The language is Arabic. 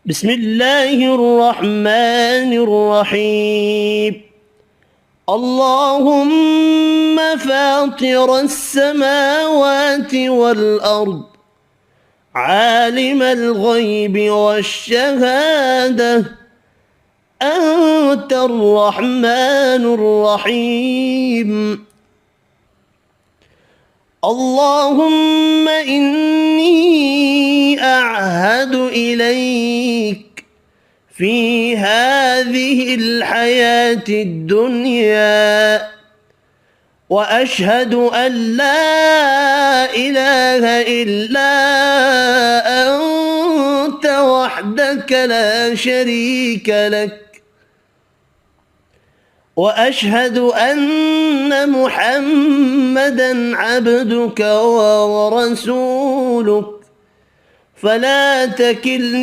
بسم الله الرحمن الرحيم. اللهم فاطر السماوات والأرض، عالم الغيب والشهادة، أنت الرحمن الرحيم. اللهم إني أعهد إليك في هذه الحياة الدنيا، وأشهد أن لا إله إلا أنت وحدك لا شريك لك، وأشهد أن محمدًا عبدك ورسولك، فلا تكلني